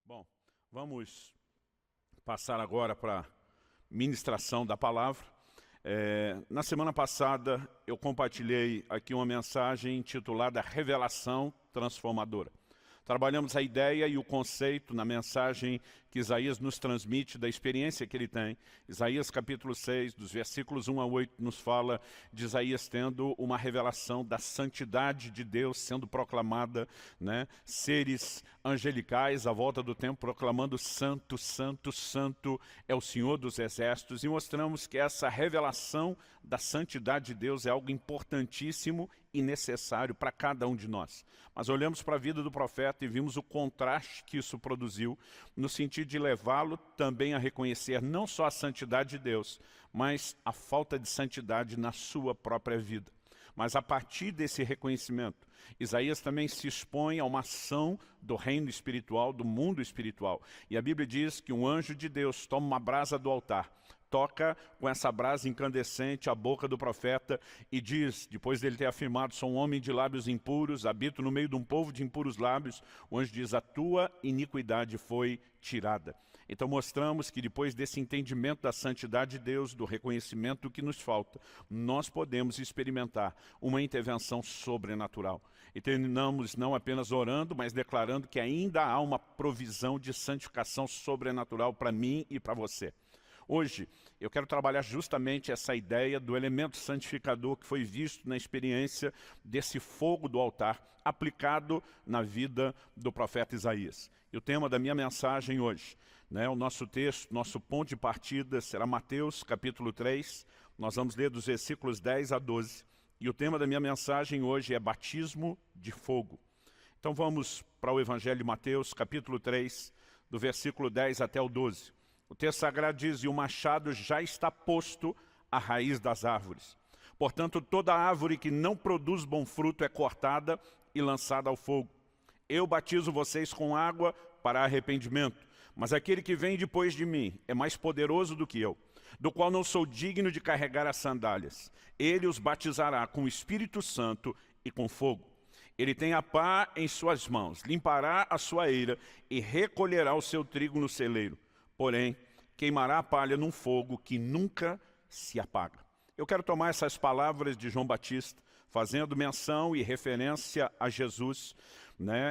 Bom, vamos passar agora para a ministração da palavra. Na semana passada eu compartilhei aqui uma mensagem intitulada Revelação Transformadora. Trabalhamos a ideia e o conceito na mensagem que Isaías nos transmite da experiência que ele tem. Isaías capítulo 6, dos versículos 1 a 8, nos fala de Isaías tendo uma revelação da santidade de Deus sendo proclamada, né? Seres angelicais à volta do templo proclamando santo, santo, santo é o Senhor dos exércitos. E mostramos que essa revelação da santidade de Deus é algo importantíssimo e necessário para cada um de nós. Mas olhamos para a vida do profeta e vimos o contraste que isso produziu, no sentido de levá-lo também a reconhecer não só a santidade de Deus, mas a falta de santidade na sua própria vida. Mas a partir desse reconhecimento, Isaías também se expõe a uma ação do reino espiritual, do mundo espiritual. E a Bíblia diz que um anjo de Deus toma uma brasa do altar, toca com essa brasa incandescente a boca do profeta e diz, depois dele ter afirmado, sou um homem de lábios impuros, habito no meio de um povo de impuros lábios, o anjo diz, a tua iniquidade foi tirada. Então mostramos que depois desse entendimento da santidade de Deus, do reconhecimento do que nos falta, nós podemos experimentar uma intervenção sobrenatural. E terminamos não apenas orando, mas declarando que ainda há uma provisão de santificação sobrenatural para mim e para você. Hoje, eu quero trabalhar justamente essa ideia do elemento santificador que foi visto na experiência desse fogo do altar aplicado na vida do profeta Isaías. E o tema da minha mensagem hoje, o nosso texto, nosso ponto de partida será Mateus capítulo 3, nós vamos ler dos versículos 10 a 12. E o tema da minha mensagem hoje é batismo de fogo. Então vamos para o Evangelho de Mateus capítulo 3, do versículo 10 até o 12. O texto sagrado diz, e o machado já está posto à raiz das árvores. Portanto, toda árvore que não produz bom fruto é cortada e lançada ao fogo. Eu batizo vocês com água para arrependimento, mas aquele que vem depois de mim é mais poderoso do que eu, do qual não sou digno de carregar as sandálias. Ele os batizará com o Espírito Santo e com fogo. Ele tem a pá em suas mãos, limpará a sua eira e recolherá o seu trigo no celeiro. Porém, queimará a palha num fogo que nunca se apaga. Eu quero tomar essas palavras de João Batista, fazendo menção e referência a Jesus,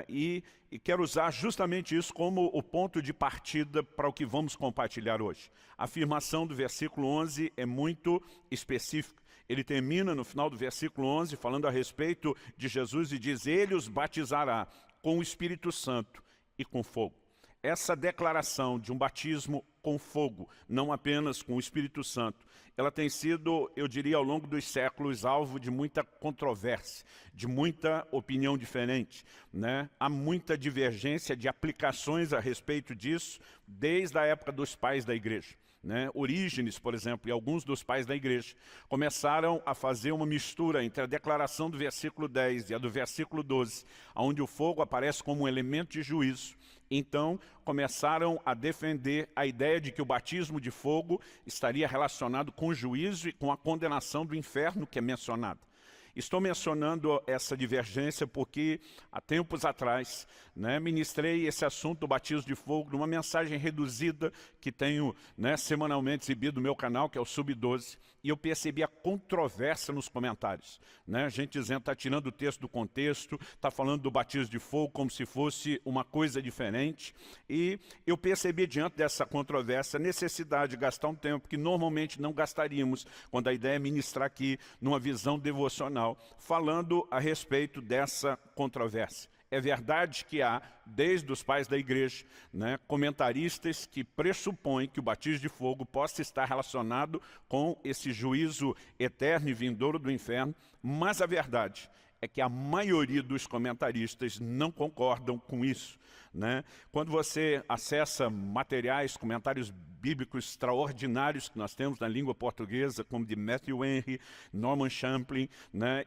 e quero usar justamente isso como o ponto de partida para o que vamos compartilhar hoje. A afirmação do versículo 11 é muito específica. Ele termina no final do versículo 11 falando a respeito de Jesus e diz, ele os batizará com o Espírito Santo e com fogo. Essa declaração de um batismo com fogo, não apenas com o Espírito Santo, ela tem sido, eu diria, ao longo dos séculos, alvo de muita controvérsia, de muita opinião diferente. Há muita divergência de aplicações a respeito disso, desde a época dos pais da igreja. Orígenes, por exemplo, e alguns dos pais da igreja começaram a fazer uma mistura entre a declaração do versículo 10 e a do versículo 12, onde o fogo aparece como um elemento de juízo. Então, começaram a defender a ideia de que o batismo de fogo estaria relacionado com o juízo e com a condenação do inferno que é mencionado. Estou mencionando essa divergência porque, há tempos atrás, ministrei esse assunto do batismo de fogo numa mensagem reduzida que tenho semanalmente exibido no meu canal, que é o Sub-12, e eu percebi a controvérsia nos comentários. A gente dizendo, está tirando o texto do contexto, está falando do batismo de fogo como se fosse uma coisa diferente, e eu percebi diante dessa controvérsia a necessidade de gastar um tempo que normalmente não gastaríamos quando a ideia é ministrar aqui numa visão devocional, falando a respeito dessa controvérsia. É verdade que há, desde os pais da igreja, comentaristas que pressupõem que o batismo de fogo possa estar relacionado com esse juízo eterno e vindouro do inferno, mas a verdade é que a maioria dos comentaristas não concordam com isso. Quando você acessa materiais, comentários bíblicos extraordinários que nós temos na língua portuguesa, como de Matthew Henry, Norman Champlin,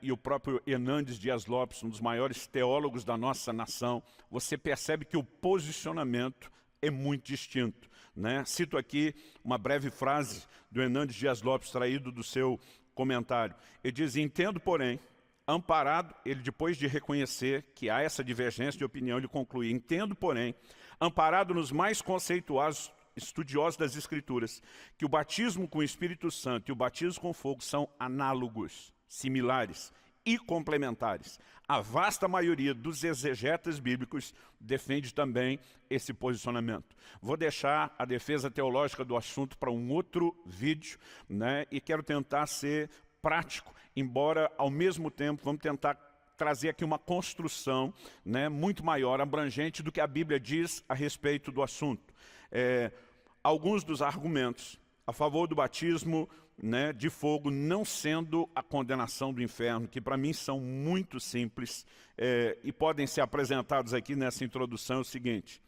e o próprio Hernandes Dias Lopes, um dos maiores teólogos da nossa nação, você percebe que o posicionamento é muito distinto. Cito aqui uma breve frase do Hernandes Dias Lopes, traído do seu comentário. Ele diz, entendo, porém, Amparado, ele depois de reconhecer que há essa divergência de opinião, ele conclui: entendo, porém, amparado nos mais conceituados estudiosos das Escrituras, que o batismo com o Espírito Santo e o batismo com fogo são análogos, similares e complementares. A vasta maioria dos exegetas bíblicos defende também esse posicionamento. Vou deixar a defesa teológica do assunto para um outro vídeo, né? E quero tentar ser prático, embora ao mesmo tempo vamos tentar trazer aqui uma construção, né, muito maior, abrangente do que a Bíblia diz a respeito do assunto. Alguns dos argumentos a favor do batismo, né, de fogo não sendo a condenação do inferno, que para mim são muito simples e podem ser apresentados aqui nessa introdução, é o seguinte: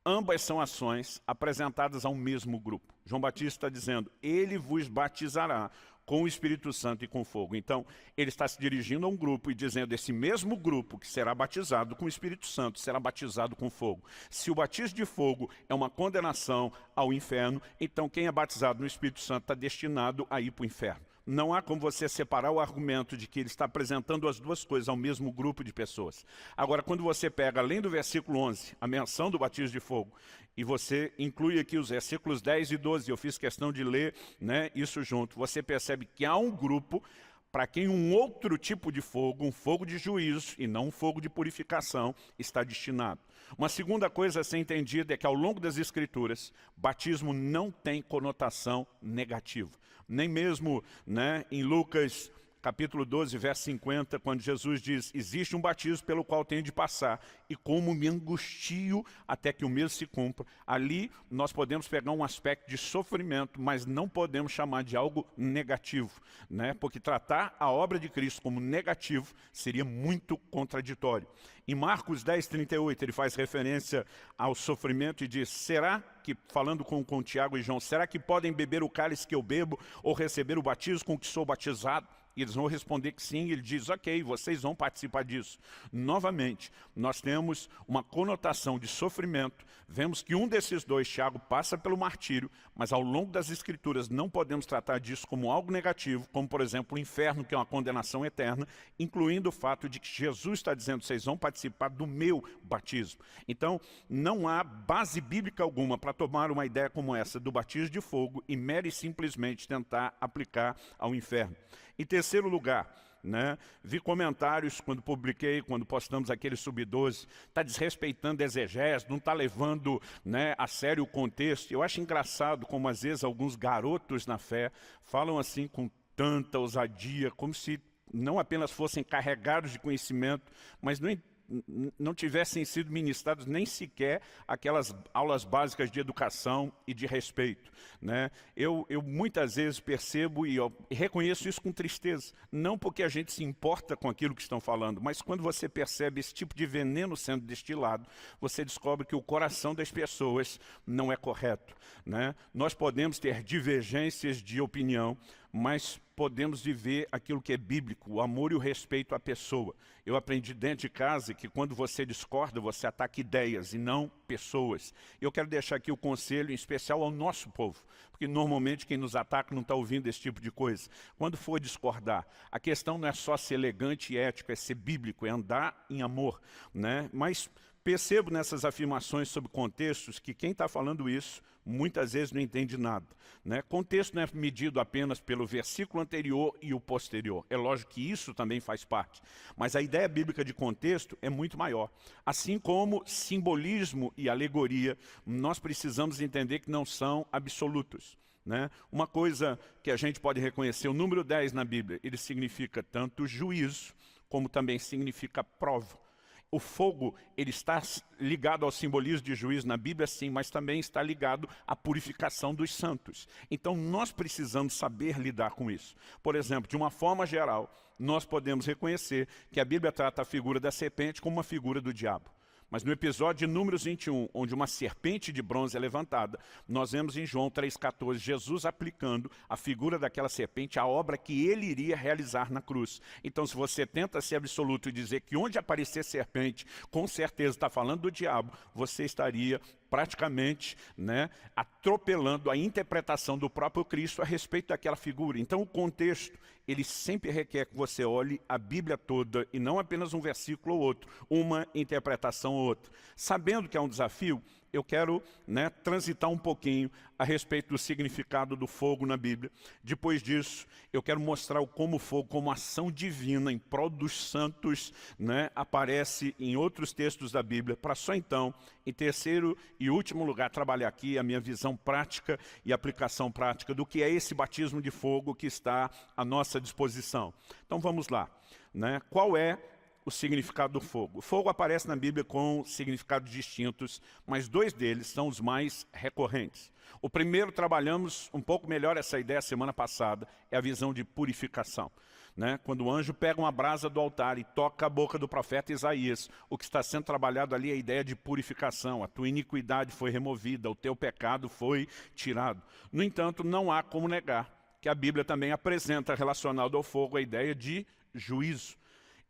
ambas são ações apresentadas ao mesmo grupo. João Batista está dizendo: ele vos batizará com o Espírito Santo e com fogo. Então, ele está se dirigindo a um grupo e dizendo: esse mesmo grupo que será batizado com o Espírito Santo será batizado com fogo. Se o batismo de fogo é uma condenação ao inferno, então quem é batizado no Espírito Santo está destinado a ir para o inferno. Não há como você separar o argumento de que ele está apresentando as duas coisas ao mesmo grupo de pessoas. Agora, quando você pega, além do versículo 11, a menção do batismo de fogo, e você inclui aqui os versículos 10 e 12, eu fiz questão de ler, né, isso junto, você percebe que há um grupo para quem um outro tipo de fogo, um fogo de juízo e não um fogo de purificação, está destinado. Uma segunda coisa a ser entendida é que ao longo das Escrituras, batismo não tem conotação negativa. Nem mesmo, né, em Lucas capítulo 12, verso 50, quando Jesus diz: existe um batismo pelo qual tenho de passar, e como me angustio até que o mesmo se cumpra. Ali nós podemos pegar um aspecto de sofrimento, mas não podemos chamar de algo negativo, né? Porque tratar a obra de Cristo como negativo seria muito contraditório. Em Marcos 10, 38, ele faz referência ao sofrimento e diz: será que, falando com Tiago e João, será que podem beber o cálice que eu bebo ou receber o batismo com que sou batizado? E eles vão responder que sim, e ele diz: ok, vocês vão participar disso. Novamente, nós temos uma conotação de sofrimento, vemos que um desses dois, Tiago, passa pelo martírio, mas ao longo das Escrituras não podemos tratar disso como algo negativo, como por exemplo o inferno, que é uma condenação eterna, incluindo o fato de que Jesus está dizendo: vocês vão participar do meu batismo. Então, não há base bíblica alguma para tomar uma ideia como essa do batismo de fogo e mere simplesmente tentar aplicar ao inferno. Em terceiro lugar, né, vi comentários quando postamos aquele sub-12, está desrespeitando exegese, não está levando, né, a sério o contexto. Eu acho engraçado como às vezes alguns garotos na fé falam assim com tanta ousadia, como se não apenas fossem carregados de conhecimento, mas não tivessem sido ministrados nem sequer aquelas aulas básicas de educação e de respeito, né? Eu muitas vezes percebo e reconheço isso com tristeza, não porque a gente se importa com aquilo que estão falando, mas quando você percebe esse tipo de veneno sendo destilado, você descobre que o coração das pessoas não é correto, né? Nós podemos ter divergências de opinião, mas podemos viver aquilo que é bíblico, o amor e o respeito à pessoa. Eu aprendi dentro de casa que quando você discorda, você ataca ideias e não pessoas. Eu quero deixar aqui o conselho em especial ao nosso povo, porque normalmente quem nos ataca não está ouvindo esse tipo de coisa. Quando for discordar, a questão não é só ser elegante e ético, é ser bíblico, é andar em amor, né? Mas percebo nessas afirmações sobre contextos que quem está falando isso muitas vezes não entende nada, né? Contexto não é medido apenas pelo versículo anterior e o posterior. É lógico que isso também faz parte, mas a ideia bíblica de contexto é muito maior. Assim como simbolismo e alegoria, nós precisamos entender que não são absolutos, né? Uma coisa que a gente pode reconhecer, o número 10 na Bíblia, ele significa tanto juízo, como também significa prova. O fogo, ele está ligado ao simbolismo de juízo na Bíblia, sim, mas também está ligado à purificação dos santos. Então, nós precisamos saber lidar com isso. Por exemplo, de uma forma geral, nós podemos reconhecer que a Bíblia trata a figura da serpente como uma figura do diabo. Mas no episódio de Números 21, onde uma serpente de bronze é levantada, nós vemos em João 3,14, Jesus aplicando a figura daquela serpente à obra que ele iria realizar na cruz. Então, se você tenta ser absoluto e dizer que onde aparecer serpente, com certeza está falando do diabo, você estaria praticamente, né, atropelando a interpretação do próprio Cristo a respeito daquela figura. Então o contexto, ele sempre requer que você olhe a Bíblia toda e não apenas um versículo ou outro, uma interpretação ou outra. Sabendo que é um desafio, eu quero, né, transitar um pouquinho a respeito do significado do fogo na Bíblia. Depois disso, eu quero mostrar como o fogo, como ação divina em prol dos santos, né, aparece em outros textos da Bíblia, para só então, em terceiro e último lugar, trabalhar aqui a minha visão prática e aplicação prática do que é esse batismo de fogo que está à nossa disposição. Então vamos lá, né? Qual é o significado do fogo? O fogo aparece na Bíblia com significados distintos, mas dois deles são os mais recorrentes. O primeiro, trabalhamos um pouco melhor essa ideia semana passada, é a visão de purificação. Né? Quando o anjo pega uma brasa do altar e toca a boca do profeta Isaías, o que está sendo trabalhado ali é a ideia de purificação. A tua iniquidade foi removida, o teu pecado foi tirado. No entanto, não há como negar que a Bíblia também apresenta, relacionado ao fogo, a ideia de juízo.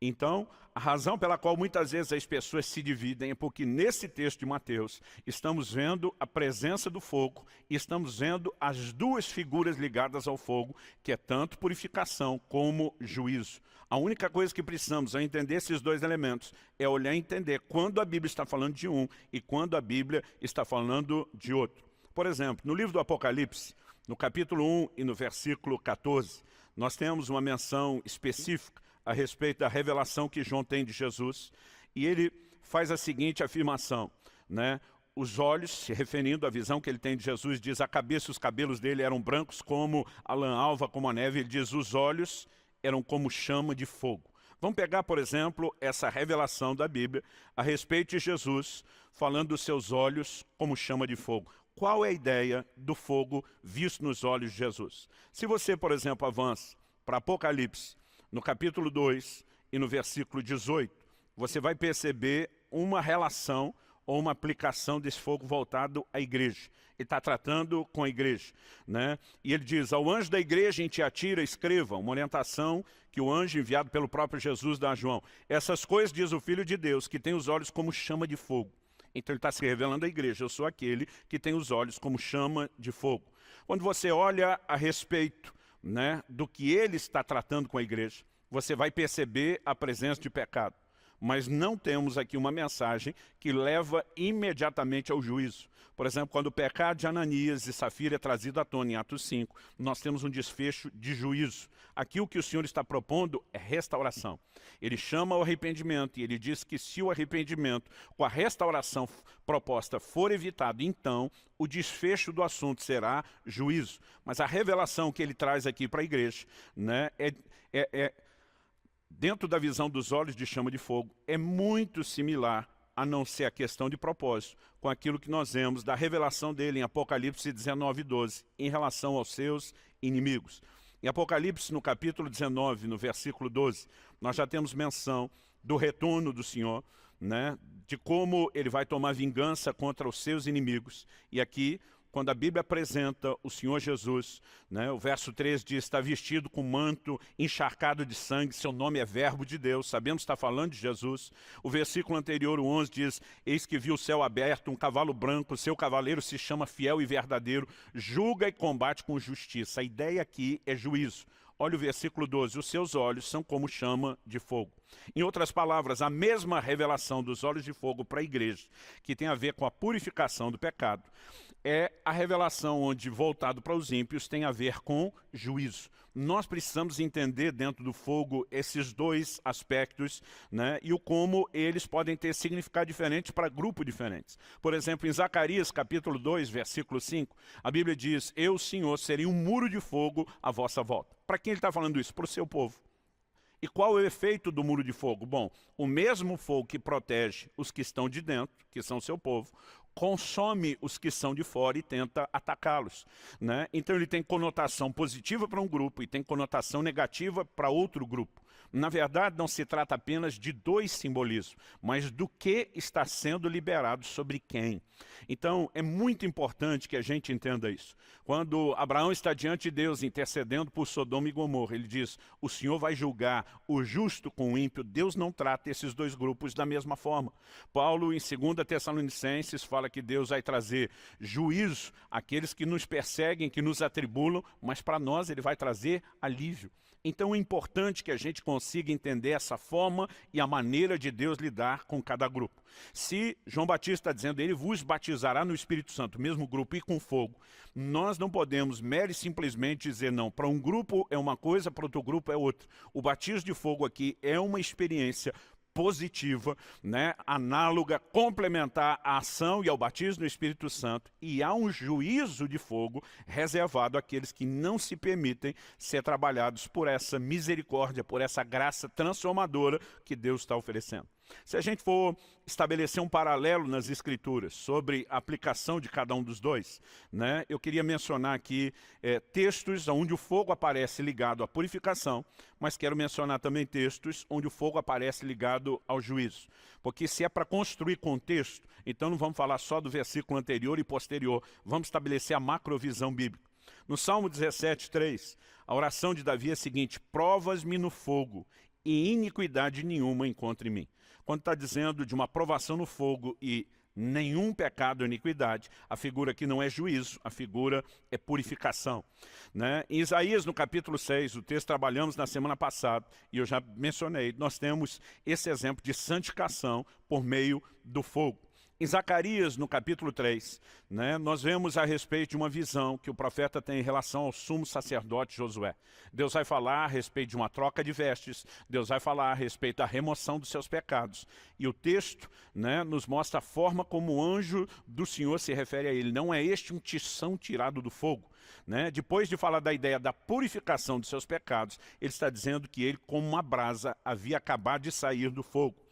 Então, a razão pela qual muitas vezes as pessoas se dividem é porque nesse texto de Mateus estamos vendo a presença do fogo e estamos vendo as duas figuras ligadas ao fogo, que é tanto purificação como juízo. A única coisa que precisamos ao entender esses dois elementos é olhar e entender quando a Bíblia está falando de um e quando a Bíblia está falando de outro. Por exemplo, no livro do Apocalipse, no capítulo 1 e no versículo 14, nós temos uma menção específica a respeito da revelação que João tem de Jesus, e ele faz a seguinte afirmação, né? Os olhos, se referindo à visão que ele tem de Jesus, diz a cabeça e os cabelos dele eram brancos como a lã alva, como a neve. Ele diz os olhos eram como chama de fogo. Vamos pegar, por exemplo, essa revelação da Bíblia a respeito de Jesus, falando dos seus olhos como chama de fogo. Qual é a ideia do fogo visto nos olhos de Jesus? Se você, por exemplo, avança para Apocalipse, no capítulo 2 e no versículo 18, você vai perceber uma relação ou uma aplicação desse fogo voltado à igreja. Ele está tratando com a igreja, né? E ele diz, ao anjo da igreja em Tiatira, escreva, uma orientação que o anjo enviado pelo próprio Jesus dá a João. Essas coisas diz o Filho de Deus, que tem os olhos como chama de fogo. Então ele está se revelando à igreja, eu sou aquele que tem os olhos como chama de fogo. Quando você olha a respeito, né, do que ele está tratando com a igreja, você vai perceber a presença de pecado. Mas não temos aqui uma mensagem que leva imediatamente ao juízo. Por exemplo, quando o pecado de Ananias e Safira é trazido à tona em Atos 5, nós temos um desfecho de juízo. Aqui o que o Senhor está propondo é restauração. Ele chama ao arrependimento e ele diz que se o arrependimento com a restauração proposta for evitado, então o desfecho do assunto será juízo. Mas a revelação que ele traz aqui para a igreja, né, dentro da visão dos olhos de chama de fogo, é muito similar, a não ser a questão de propósito, com aquilo que nós vemos da revelação dele em Apocalipse 19:12, em relação aos seus inimigos. Em Apocalipse, no capítulo 19, no versículo 12, nós já temos menção do retorno do Senhor, né, de como ele vai tomar vingança contra os seus inimigos. E aqui, quando a Bíblia apresenta o Senhor Jesus, né, o verso 3 diz, está vestido com manto encharcado de sangue, seu nome é verbo de Deus, sabemos que está falando de Jesus. O versículo anterior, o 11, diz, eis que viu o céu aberto, um cavalo branco, seu cavaleiro se chama fiel e verdadeiro, julga e combate com justiça. A ideia aqui é juízo. Olha o versículo 12, os seus olhos são como chama de fogo. Em outras palavras, a mesma revelação dos olhos de fogo para a igreja, que tem a ver com a purificação do pecado, é a revelação onde, voltado para os ímpios, tem a ver com juízo. Nós precisamos entender dentro do fogo esses dois aspectos, né, e o como eles podem ter significado diferente para grupos diferentes. Por exemplo, em Zacarias capítulo 2, versículo 5, a Bíblia diz, eu, Senhor, serei um muro de fogo à vossa volta. Para quem ele está falando isso? Para o seu povo. E qual é o efeito do muro de fogo? Bom, o mesmo fogo que protege os que estão de dentro, que são seu povo, consome os que são de fora e tenta atacá-los, né? Então ele tem conotação positiva para um grupo e tem conotação negativa para outro grupo. Na verdade, não se trata apenas de dois simbolismos, mas do que está sendo liberado sobre quem. Então, é muito importante que a gente entenda isso. Quando Abraão está diante de Deus, intercedendo por Sodoma e Gomorra, ele diz, o Senhor vai julgar o justo com o ímpio. Deus não trata esses dois grupos da mesma forma. Paulo, em 2 Tessalonicenses, fala que Deus vai trazer juízo àqueles que nos perseguem, que nos atribulam, mas para nós ele vai trazer alívio. Então é importante que a gente consiga entender essa forma e a maneira de Deus lidar com cada grupo. Se João Batista está dizendo, ele vos batizará no Espírito Santo, mesmo grupo e com fogo, nós não podemos mero e simplesmente dizer não. Para um grupo é uma coisa, para outro grupo é outra. O batismo de fogo aqui é uma experiência positiva, né, análoga, complementar à ação e ao batismo no Espírito Santo, e há um juízo de fogo reservado àqueles que não se permitem ser trabalhados por essa misericórdia, por essa graça transformadora que Deus está oferecendo. Se a gente for estabelecer um paralelo nas Escrituras sobre a aplicação de cada um dos dois, né, eu queria mencionar aqui textos onde o fogo aparece ligado à purificação, mas quero mencionar também textos onde o fogo aparece ligado ao juízo. Porque se é para construir contexto, então não vamos falar só do versículo anterior e posterior, vamos estabelecer a macrovisão bíblica. No Salmo 17:3, a oração de Davi é a seguinte, provas-me no fogo e iniquidade nenhuma encontre em mim. Quando está dizendo de uma provação no fogo e nenhum pecado ou iniquidade, a figura aqui não é juízo, a figura é purificação. Né? Em Isaías, no capítulo 6, o texto que trabalhamos na semana passada, e eu já mencionei, nós temos esse exemplo de santificação por meio do fogo. Em Zacarias, no capítulo 3, né, nós vemos a respeito de uma visão que o profeta tem em relação ao sumo sacerdote Josué. Deus vai falar a respeito de uma troca de vestes, Deus vai falar a respeito da remoção dos seus pecados. E o texto, né, nos mostra a forma como o anjo do Senhor se refere a ele. Não é este um tição tirado do fogo. Né? Depois de falar da ideia da purificação dos seus pecados, ele está dizendo que ele, como uma brasa, havia acabado de sair do fogo.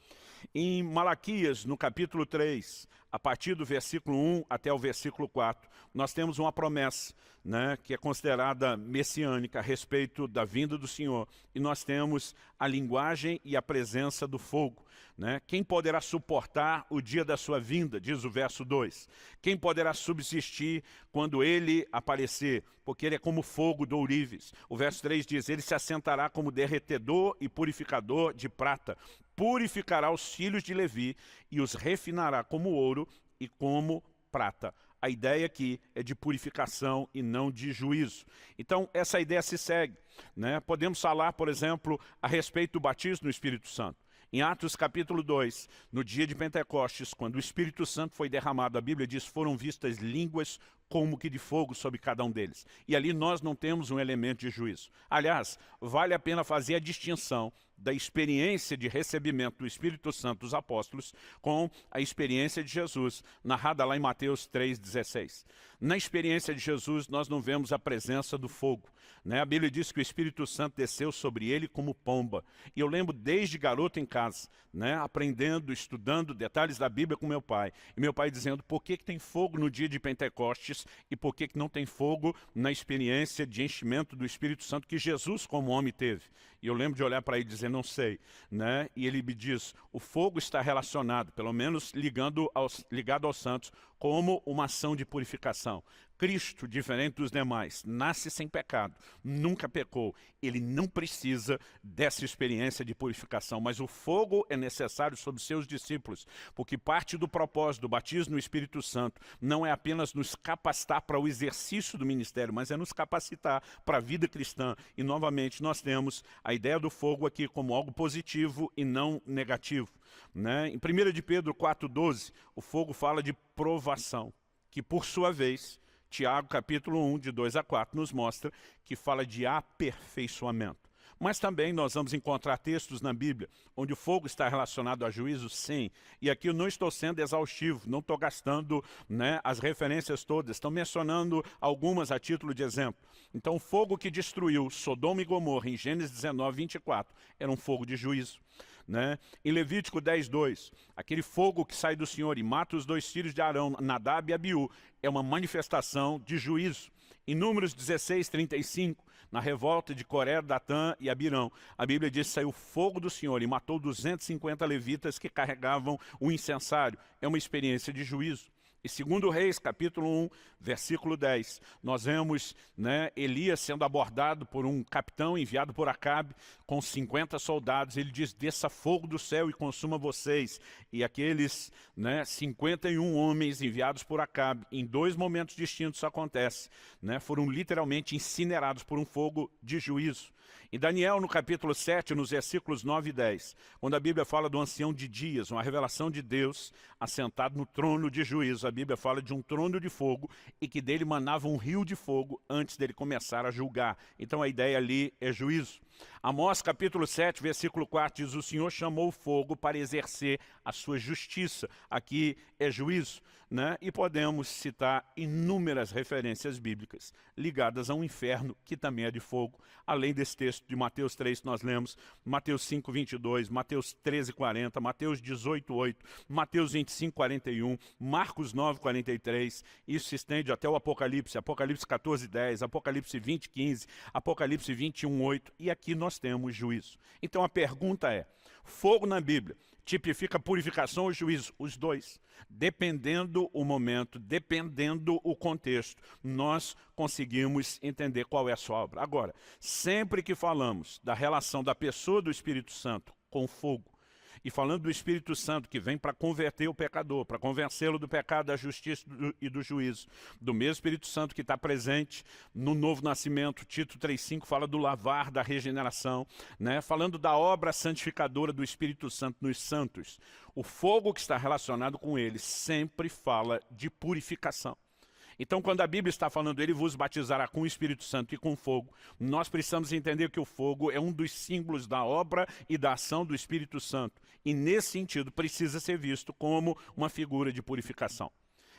Em Malaquias, no capítulo 3, a partir do versículo 1 até o versículo 4, nós temos uma promessa, né, que é considerada messiânica a respeito da vinda do Senhor. E nós temos a linguagem e a presença do fogo. Né? Quem poderá suportar o dia da sua vinda, diz o verso 2. Quem poderá subsistir quando ele aparecer? Porque ele é como fogo do ourives. O verso 3 diz, ele se assentará como derretedor e purificador de prata. Purificará os filhos de Levi e os refinará como ouro e como prata. A ideia aqui é de purificação e não de juízo. Então, essa ideia se segue. Né? Podemos falar, por exemplo, a respeito do batismo no Espírito Santo. Em Atos capítulo 2, no dia de Pentecostes, quando o Espírito Santo foi derramado, a Bíblia diz, foram vistas línguas como que de fogo sobre cada um deles. E ali nós não temos um elemento de juízo. Aliás, vale a pena fazer a distinção da experiência de recebimento do Espírito Santo dos apóstolos com a experiência de Jesus, narrada lá em Mateus 3,16. Na experiência de Jesus, nós não vemos a presença do fogo. Né? A Bíblia diz que o Espírito Santo desceu sobre ele como pomba. E eu lembro desde garoto em casa, né? Aprendendo, estudando detalhes da Bíblia com meu pai. E meu pai dizendo, por que tem fogo no dia de Pentecostes e por que não tem fogo na experiência de enchimento do Espírito Santo que Jesus como homem teve? E eu lembro de olhar para ele e dizer, não sei. Né? E ele me diz, o fogo está relacionado, pelo menos ligado aos santos, como uma ação de purificação. Cristo, diferente dos demais, nasce sem pecado, nunca pecou. Ele não precisa dessa experiência de purificação, mas o fogo é necessário sobre seus discípulos, porque parte do propósito do batismo no Espírito Santo não é apenas nos capacitar para o exercício do ministério, mas é nos capacitar para a vida cristã. E, novamente, nós temos a ideia do fogo aqui como algo positivo e não negativo. Né? Em 1 de Pedro 4,12, o fogo fala de provação, que, por sua vez, Tiago, capítulo 1, de 2 a 4, nos mostra que fala de aperfeiçoamento. Mas também nós vamos encontrar textos na Bíblia onde o fogo está relacionado a juízo, sim. E aqui eu não estou sendo exaustivo, não estou gastando, né, as referências todas, estou mencionando algumas a título de exemplo. Então o fogo que destruiu Sodoma e Gomorra em Gênesis 19, 24, era um fogo de juízo. né? Em Levítico 10:2, aquele fogo que sai do Senhor e mata os 2 filhos de Arão, Nadab e Abiú, é uma manifestação de juízo. Em Números 16:35, na revolta de Coré, Datã e Abirão, a Bíblia diz que saiu fogo do Senhor e matou 250 levitas que carregavam o incensário. É uma experiência de juízo. E 2 Reis, capítulo 1, versículo 10, nós vemos, né, Elias sendo abordado por um capitão enviado por Acabe com 50 soldados. Ele diz, desça fogo do céu e consuma vocês. E aqueles, né, 51 homens enviados por Acabe, em 2 momentos distintos isso acontece, né, foram literalmente incinerados por um fogo de juízo. Em Daniel, no capítulo 7, nos versículos 9 e 10, quando a Bíblia fala do ancião de dias, uma revelação de Deus assentado no trono de juízo, a Bíblia fala de um trono de fogo e que dele manava um rio de fogo antes dele começar a julgar. Então a ideia ali é juízo. Amós capítulo 7, versículo 4 diz, o Senhor chamou o fogo para exercer a sua justiça. Aqui é juízo, né? E podemos citar inúmeras referências bíblicas ligadas a um inferno que também é de fogo. Além desse texto de Mateus 3 que nós lemos, Mateus 5, 22, Mateus 13, 40, Mateus 18, 8, Mateus 25, 41, Marcos 9, 43. Isso se estende até o Apocalipse, Apocalipse 14, 10, Apocalipse 20, 15, Apocalipse 21, 8. E aqui nós temos juízo. Então a pergunta é, fogo na Bíblia tipifica purificação ou juízo? Os dois. Dependendo o momento, dependendo o contexto, nós conseguimos entender qual é a sua obra. Agora, sempre que falamos da relação da pessoa do Espírito Santo com o fogo, e falando do Espírito Santo que vem para converter o pecador, para convencê-lo do pecado, da justiça e do juízo, do mesmo Espírito Santo que está presente no novo nascimento, Tito 3,5 fala do lavar, da regeneração, né? Falando da obra santificadora do Espírito Santo nos santos, o fogo que está relacionado com ele sempre fala de purificação. Então, quando a Bíblia está falando, ele vos batizará com o Espírito Santo e com fogo, nós precisamos entender que o fogo é um dos símbolos da obra e da ação do Espírito Santo. E, nesse sentido, precisa ser visto como uma figura de purificação.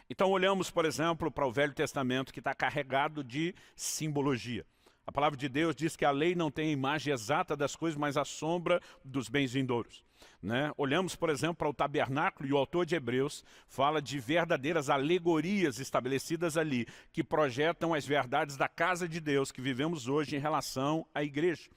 Então, olhamos, por exemplo, para o Velho Testamento, que está carregado de simbologia. A palavra de Deus diz que a lei não tem a imagem exata das coisas, mas a sombra dos bens vindouros. Né? Olhamos, por exemplo, para o tabernáculo e o autor de Hebreus fala de verdadeiras alegorias estabelecidas ali, que projetam as verdades da casa de Deus que vivemos hoje em relação à igreja.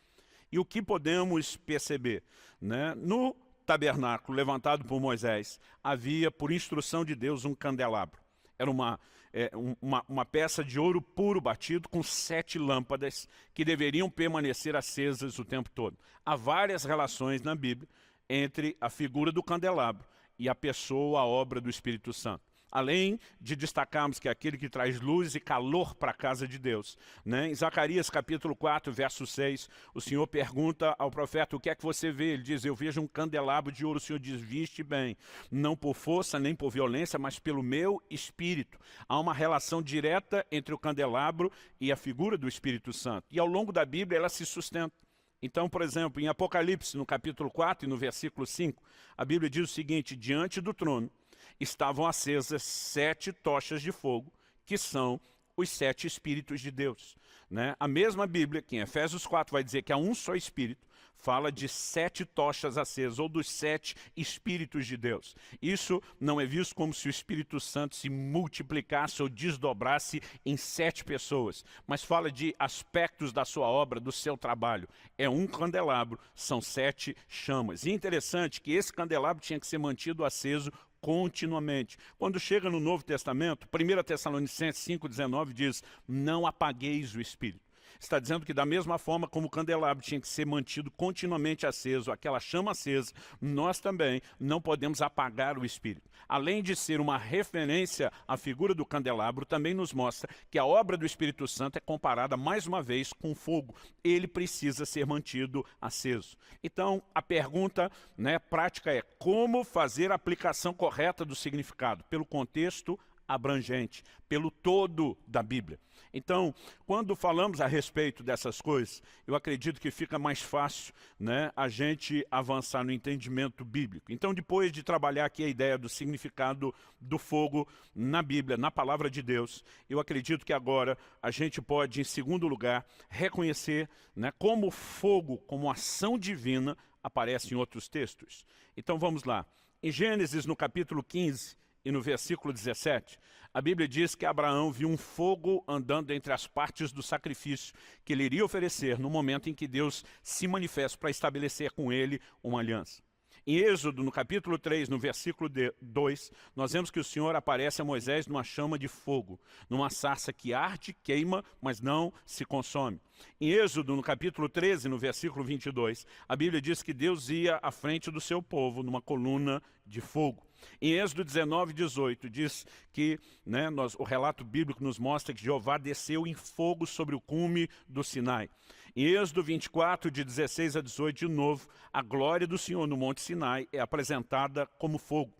E o que podemos perceber? Né? No tabernáculo levantado por Moisés, havia, por instrução de Deus, um candelabro. Era uma peça de ouro puro batido com 7 lâmpadas que deveriam permanecer acesas o tempo todo. Há várias relações na Bíblia entre a figura do candelabro e a pessoa, a obra do Espírito Santo. Além de destacarmos que é aquele que traz luz e calor para a casa de Deus. Né? Em Zacarias capítulo 4, verso 6, o Senhor pergunta ao profeta, o que é que você vê? Ele diz, eu vejo um candelabro de ouro. O Senhor diz, viste bem, não por força nem por violência, mas pelo meu Espírito. Há uma relação direta entre o candelabro e a figura do Espírito Santo. E ao longo da Bíblia ela se sustenta. Então, por exemplo, em Apocalipse, no capítulo 4 e no versículo 5, a Bíblia diz o seguinte, diante do trono estavam acesas 7 tochas de fogo, que são os 7 Espíritos de Deus. Né? A mesma Bíblia, que em Efésios 4 vai dizer que há um só Espírito, fala de 7 tochas acesas, ou dos 7 Espíritos de Deus. Isso não é visto como se o Espírito Santo se multiplicasse ou desdobrasse em 7 pessoas, mas fala de aspectos da sua obra, do seu trabalho. É um candelabro, são 7 chamas. E é interessante que esse candelabro tinha que ser mantido aceso continuamente. Quando chega no Novo Testamento, 1 Tessalonicenses 5,19 diz, não apagueis o Espírito. Está dizendo que da mesma forma como o candelabro tinha que ser mantido continuamente aceso, aquela chama acesa, nós também não podemos apagar o Espírito. Além de ser uma referência à figura do candelabro, também nos mostra que a obra do Espírito Santo é comparada mais uma vez com fogo. Ele precisa ser mantido aceso. Então, a pergunta, né, prática é como fazer a aplicação correta do significado? Pelo contexto abrangente, pelo todo da Bíblia. Então, quando falamos a respeito dessas coisas, eu acredito que fica mais fácil, né, a gente avançar no entendimento bíblico. Então, depois de trabalhar aqui a ideia do significado do fogo na Bíblia, na palavra de Deus, eu acredito que agora a gente pode, em segundo lugar, reconhecer, né, como o fogo, como ação divina, aparece em outros textos. Então vamos lá. Em Gênesis, no capítulo 15 e no versículo 17, a Bíblia diz que Abraão viu um fogo andando entre as partes do sacrifício que ele iria oferecer no momento em que Deus se manifesta para estabelecer com ele uma aliança. Em Êxodo, no capítulo 3, no versículo 2, nós vemos que o Senhor aparece a Moisés numa chama de fogo, numa sarça que arde, queima, mas não se consome. Em Êxodo, no capítulo 13, no versículo 22, a Bíblia diz que Deus ia à frente do seu povo numa coluna de fogo. Em Êxodo 19, 18, diz que o relato bíblico nos mostra que Jeová desceu em fogo sobre o cume do Sinai. Em Êxodo 24, de 16 a 18, de novo, a glória do Senhor no Monte Sinai é apresentada como fogo.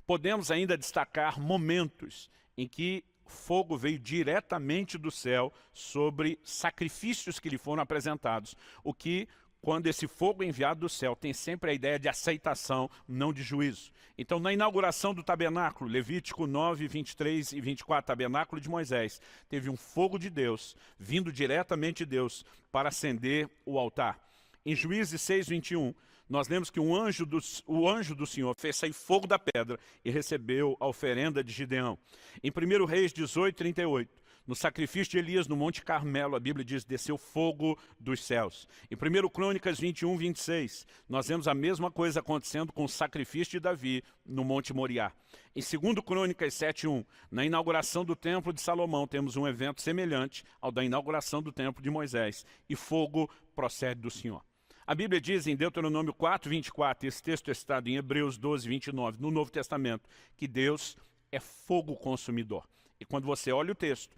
Podemos ainda destacar momentos em que fogo veio diretamente do céu sobre sacrifícios que lhe foram apresentados, o que, quando esse fogo é enviado do céu, tem sempre a ideia de aceitação, não de juízo. Então, na inauguração do tabernáculo, Levítico 9, 23 e 24, tabernáculo de Moisés, teve um fogo de Deus, vindo diretamente de Deus, para acender o altar. Em Juízes 6, 21, nós lemos que o anjo do Senhor fez sair fogo da pedra e recebeu a oferenda de Gideão. Em 1 Reis 18, 38, no sacrifício de Elias no Monte Carmelo, a Bíblia diz, desceu fogo dos céus. Em 1 Crônicas 21, 26, nós vemos a mesma coisa acontecendo com o sacrifício de Davi no Monte Moriá. Em 2 Crônicas 7, 1, na inauguração do Templo de Salomão, temos um evento semelhante ao da inauguração do Templo de Moisés, e fogo procede do Senhor. A Bíblia diz em Deuteronômio 4, 24, esse texto é citado em Hebreus 12, 29, no Novo Testamento, que Deus é fogo consumidor. E quando você olha o texto,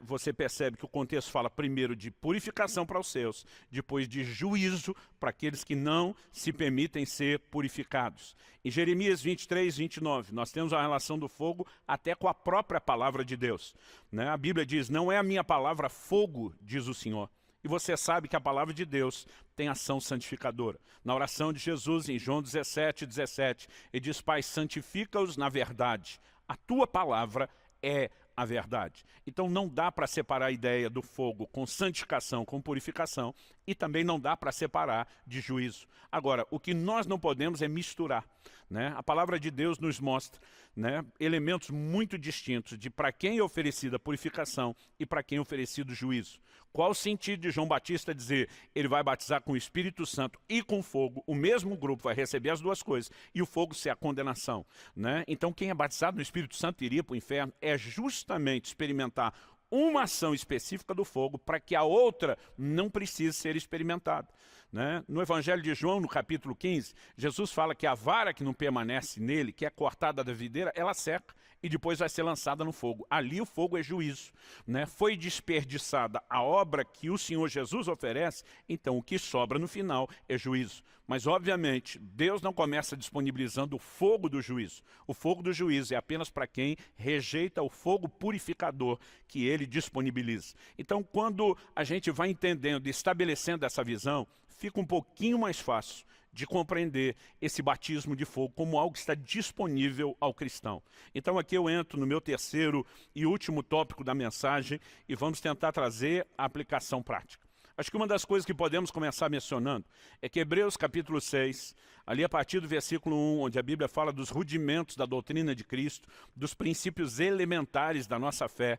você percebe que o contexto fala primeiro de purificação para os seus, depois de juízo para aqueles que não se permitem ser purificados. Em Jeremias 23, 29, nós temos a relação do fogo até com a própria palavra de Deus. A Bíblia diz, não é a minha palavra fogo, diz o Senhor. E você sabe que a palavra de Deus tem ação santificadora. Na oração de Jesus, em João 17, 17, ele diz, Pai, santifica-os na verdade. A tua palavra é a verdade. Então não dá para separar a ideia do fogo com santificação, com purificação, e também não dá para separar de juízo. Agora, o que nós não podemos é misturar. A palavra de Deus nos mostra elementos muito distintos de para quem é oferecida a purificação e para quem é oferecido o juízo. Qual o sentido de João Batista dizer ele vai batizar com o Espírito Santo e com fogo? O mesmo grupo vai receber as duas coisas e o fogo ser a condenação. Então quem é batizado no Espírito Santo iria para o inferno é justamente experimentar uma ação específica do fogo para que a outra não precise ser experimentada. No Evangelho de João, no capítulo 15, Jesus fala que a vara que não permanece nele, que é cortada da videira, ela seca e depois vai ser lançada no fogo. Ali o fogo é juízo. Foi desperdiçada a obra que o Senhor Jesus oferece, então o que sobra no final é juízo. Mas, obviamente, Deus não começa disponibilizando o fogo do juízo. O fogo do juízo é apenas para quem rejeita o fogo purificador que ele disponibiliza. Então, quando a gente vai entendendo e estabelecendo essa visão, fica um pouquinho mais fácil de compreender esse batismo de fogo como algo que está disponível ao cristão. Então aqui eu entro no meu terceiro e último tópico da mensagem e vamos tentar trazer a aplicação prática. Acho que uma das coisas que podemos começar mencionando é que Hebreus capítulo 6, ali a partir do versículo 1, onde a Bíblia fala dos rudimentos da doutrina de Cristo, dos princípios elementares da nossa fé,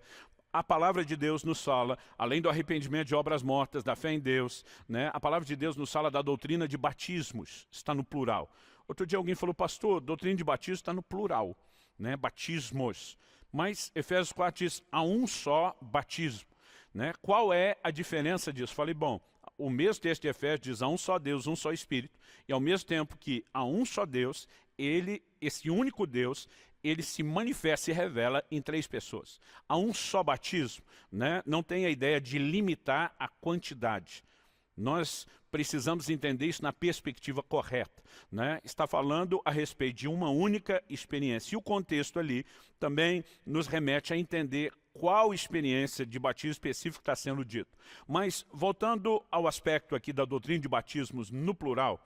a palavra de Deus nos fala, além do arrependimento de obras mortas, da fé em Deus, a palavra de Deus nos fala da doutrina de batismos, está no plural. Outro dia alguém falou, pastor, doutrina de batismo está no plural, batismos. Mas Efésios 4 diz, há um só batismo. Qual é a diferença disso? Falei, bom, o mesmo texto de Efésios diz, há um só Deus, um só Espírito, e ao mesmo tempo que há um só Deus, esse único Deus, ele se manifesta e revela em três pessoas. Há um só batismo, não tem a ideia de limitar a quantidade. Nós precisamos entender isso na perspectiva correta. Está falando a respeito de uma única experiência. E o contexto ali também nos remete a entender qual experiência de batismo específico está sendo dito. Mas, voltando ao aspecto aqui da doutrina de batismos no plural,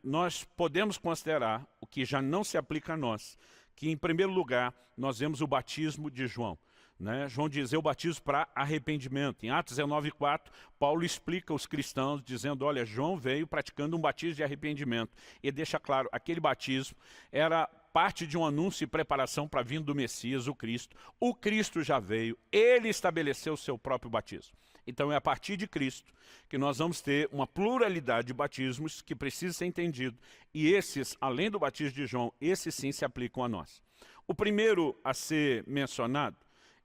nós podemos considerar o que já não se aplica a nós, que em primeiro lugar nós vemos o batismo de João. né? João diz, eu batizo para arrependimento. Em Atos 19:4, Paulo explica aos cristãos, dizendo, olha, João veio praticando um batismo de arrependimento. E deixa claro, aquele batismo era parte de um anúncio e preparação para a vinda do Messias, o Cristo. O Cristo já veio, ele estabeleceu o seu próprio batismo. Então é a partir de Cristo que nós vamos ter uma pluralidade de batismos que precisa ser entendido. E esses, além do batismo de João, esses sim se aplicam a nós. O primeiro a ser mencionado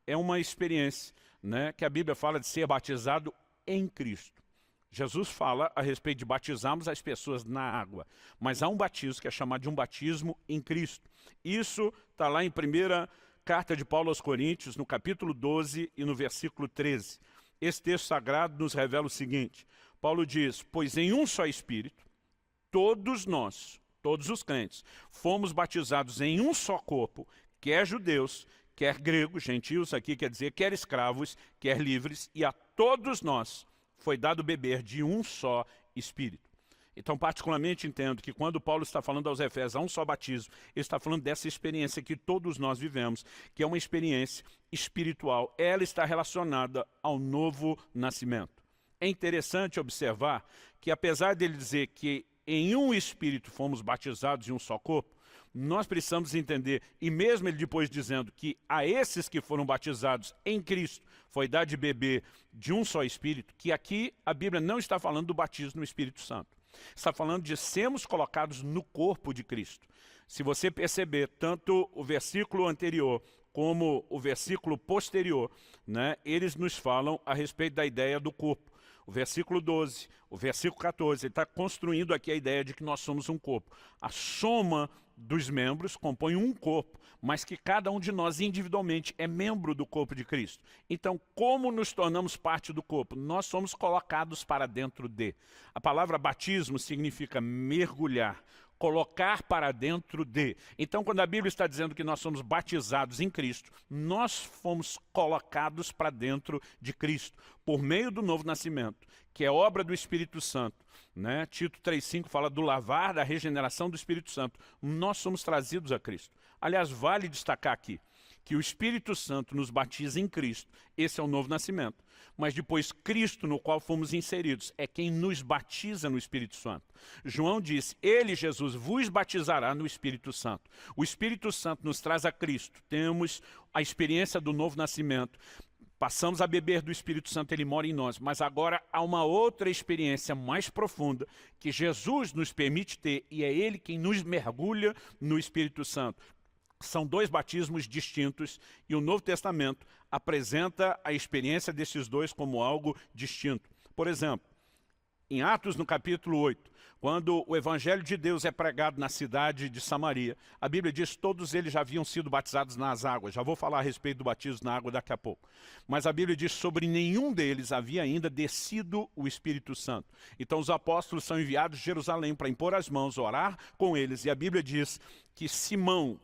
é uma experiência, né, que a Bíblia fala de ser batizado em Cristo. Jesus fala a respeito de batizarmos as pessoas na água, mas há um batismo que é chamado de um batismo em Cristo. Isso está lá em 1ª carta de Paulo aos Coríntios, no capítulo 12 e no versículo 13. Esse texto sagrado nos revela o seguinte, Paulo diz, pois em um só Espírito, todos nós, todos os crentes, fomos batizados em um só corpo, quer judeus, quer gregos, gentios, aqui quer dizer, quer escravos, quer livres, e a todos nós foi dado beber de um só Espírito. Então, particularmente, entendo que quando Paulo está falando aos Efésios, há um só batismo, ele está falando dessa experiência que todos nós vivemos, que é uma experiência espiritual. Ela está relacionada ao novo nascimento. É interessante observar que, apesar dele dizer que em um Espírito fomos batizados em um só corpo, nós precisamos entender, e mesmo ele depois dizendo que a esses que foram batizados em Cristo foi dado de beber de um só Espírito, que aqui a Bíblia não está falando do batismo no Espírito Santo. Está falando de sermos colocados no corpo de Cristo. Se você perceber, tanto o versículo anterior como o versículo posterior, né, eles nos falam a respeito da ideia do corpo. O versículo 12, o versículo 14, ele está construindo aqui a ideia de que nós somos um corpo. A soma dos membros compõe um corpo, mas que cada um de nós individualmente é membro do corpo de Cristo. Então, como nos tornamos parte do corpo? Nós somos colocados para dentro de. A palavra batismo significa mergulhar, colocar para dentro de. Então, quando a Bíblia está dizendo que nós somos batizados em Cristo, nós fomos colocados para dentro de Cristo, por meio do novo nascimento, que é obra do Espírito Santo. Né? Tito 3,5 fala do lavar, da regeneração do Espírito Santo. Nós somos trazidos a Cristo. Aliás, vale destacar aqui que o Espírito Santo nos batiza em Cristo. Esse é o novo nascimento. Mas depois Cristo, no qual fomos inseridos, é quem nos batiza no Espírito Santo. João disse, ele, Jesus, vos batizará no Espírito Santo. O Espírito Santo nos traz a Cristo. Temos a experiência do novo nascimento. Passamos a beber do Espírito Santo, ele mora em nós. Mas agora há uma outra experiência mais profunda que Jesus nos permite ter, e é ele quem nos mergulha no Espírito Santo. São dois batismos distintos e o Novo Testamento apresenta a experiência desses dois como algo distinto. Por exemplo, em Atos, no capítulo 8, quando o Evangelho de Deus é pregado na cidade de Samaria, a Bíblia diz que todos eles já haviam sido batizados nas águas. Já vou falar a respeito do batismo na água daqui a pouco. Mas a Bíblia diz que sobre nenhum deles havia ainda descido o Espírito Santo. Então os apóstolos são enviados de Jerusalém para impor as mãos, orar com eles. E a Bíblia diz que Simão,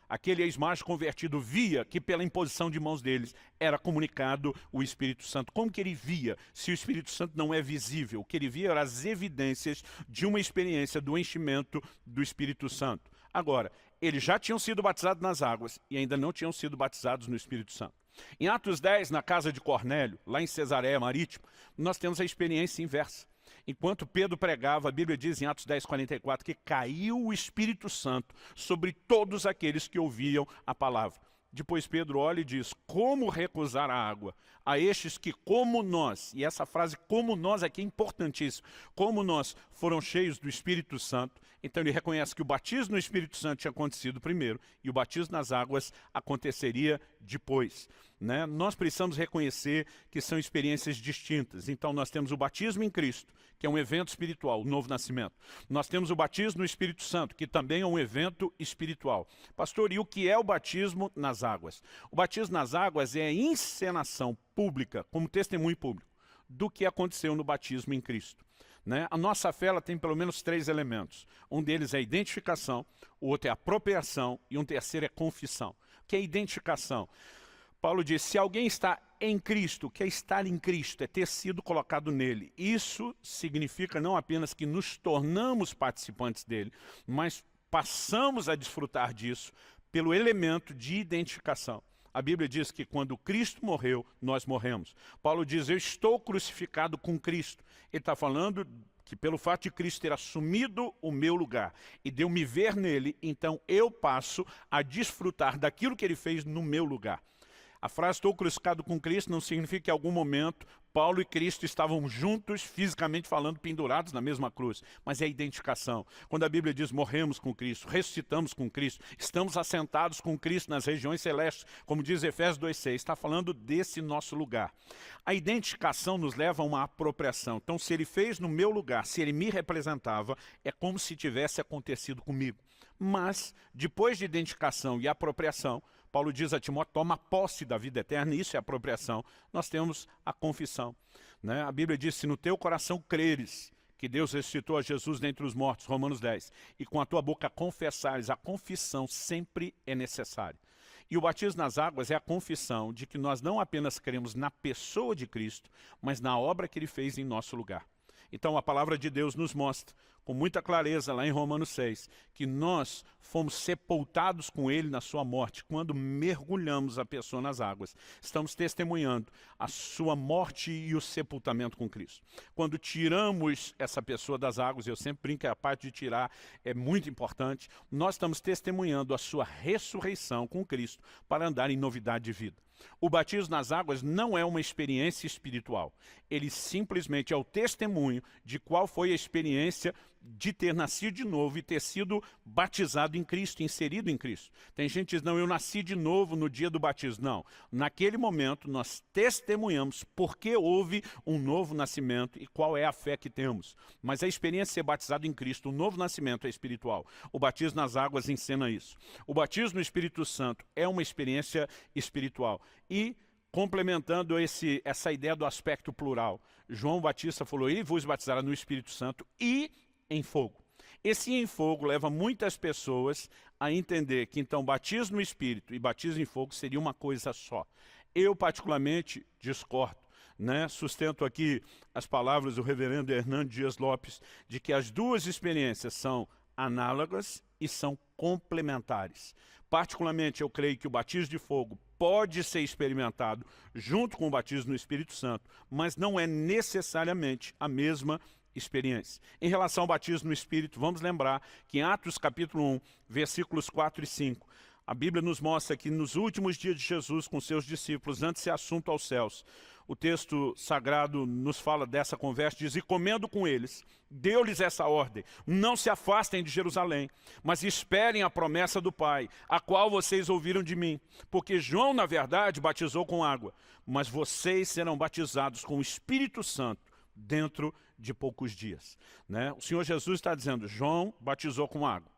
aquele ex-macho convertido, via que pela imposição de mãos deles era comunicado o Espírito Santo. Como que ele via se o Espírito Santo não é visível? O que ele via eram as evidências de uma experiência do enchimento do Espírito Santo. Agora, eles já tinham sido batizados nas águas e ainda não tinham sido batizados no Espírito Santo. Em Atos 10, na casa de Cornélio, lá em Cesareia Marítima, nós temos a experiência inversa. Enquanto Pedro pregava, a Bíblia diz em Atos 10:44 que caiu o Espírito Santo sobre todos aqueles que ouviam a palavra. Depois Pedro olha e diz, como recusar a água a estes que como nós, e essa frase como nós aqui é importantíssima, como nós foram cheios do Espírito Santo. Então ele reconhece que o batismo no Espírito Santo tinha acontecido primeiro e o batismo nas águas aconteceria depois. Né? Nós precisamos reconhecer que são experiências distintas. Então nós temos o batismo em Cristo, que é um evento espiritual, o novo nascimento. Nós temos o batismo no Espírito Santo, que também é um evento espiritual. Pastor, e o que é o batismo nas águas? O batismo nas águas é a encenação pública, como testemunho público, do que aconteceu no batismo em Cristo. Né? A nossa fé ela tem pelo menos 3 elementos. Um deles é a identificação, o outro é a apropriação e um terceiro é confissão. O que é identificação? Paulo diz, se alguém está em Cristo, o que é estar em Cristo? É ter sido colocado nele. Isso significa não apenas que nos tornamos participantes dele, mas passamos a desfrutar disso pelo elemento de identificação. A Bíblia diz que quando Cristo morreu, nós morremos. Paulo diz, eu estou crucificado com Cristo. Ele está falando que pelo fato de Cristo ter assumido o meu lugar e de eu me ver nele, então eu passo a desfrutar daquilo que ele fez no meu lugar. A frase estou crucificado com Cristo não significa que em algum momento Paulo e Cristo estavam juntos, fisicamente falando, pendurados na mesma cruz. Mas é a identificação. Quando a Bíblia diz morremos com Cristo, ressuscitamos com Cristo, estamos assentados com Cristo nas regiões celestes, como diz Efésios 2,6, está falando desse nosso lugar. A identificação nos leva a uma apropriação. Então, se ele fez no meu lugar, se ele me representava, é como se tivesse acontecido comigo. Mas, depois de identificação e apropriação, Paulo diz a Timóteo, toma posse da vida eterna, isso é apropriação. Nós temos a confissão. Né? A Bíblia diz, se no teu coração creres que Deus ressuscitou a Jesus dentre os mortos, Romanos 10, e com a tua boca confessares, a confissão sempre é necessária. E o batismo nas águas é a confissão de que nós não apenas cremos na pessoa de Cristo, mas na obra que ele fez em nosso lugar. Então a palavra de Deus nos mostra, com muita clareza lá em Romanos 6, que nós fomos sepultados com ele na sua morte. Quando mergulhamos a pessoa nas águas, estamos testemunhando a sua morte e o sepultamento com Cristo. Quando tiramos essa pessoa das águas, eu sempre brinco que a parte de tirar é muito importante, nós estamos testemunhando a sua ressurreição com Cristo para andar em novidade de vida. O batismo nas águas não é uma experiência espiritual. Ele simplesmente é o testemunho de qual foi a experiência de ter nascido de novo e ter sido batizado em Cristo, inserido em Cristo. Tem gente que diz, não, eu nasci de novo no dia do batismo. Não, naquele momento nós testemunhamos porque houve um novo nascimento e qual é a fé que temos. Mas a experiência de ser batizado em Cristo, o novo nascimento é espiritual. O batismo nas águas ensina isso. O batismo no Espírito Santo é uma experiência espiritual. E complementando essa ideia do aspecto plural, João Batista falou, ele vos batizará no Espírito Santo e em fogo. Esse em fogo leva muitas pessoas a entender que então batismo no Espírito e batismo em fogo seria uma coisa só. Eu particularmente discordo, né? Sustento aqui as palavras do reverendo Hernando Dias Lopes, de que as duas experiências são análogas e são complementares. Particularmente eu creio que o batismo de fogo pode ser experimentado junto com o batismo no Espírito Santo, mas não é necessariamente a mesma experiência. Em relação ao batismo no Espírito, vamos lembrar que em Atos capítulo 1, versículos 4 e 5, a Bíblia nos mostra que nos últimos dias de Jesus com seus discípulos, antes de ser assunto aos céus, o texto sagrado nos fala dessa conversa, diz, e comendo com eles, deu-lhes essa ordem, não se afastem de Jerusalém, mas esperem a promessa do Pai, a qual vocês ouviram de mim, porque João, na verdade, batizou com água, mas vocês serão batizados com o Espírito Santo dentro de poucos dias. Né? O Senhor Jesus está dizendo, João batizou com água.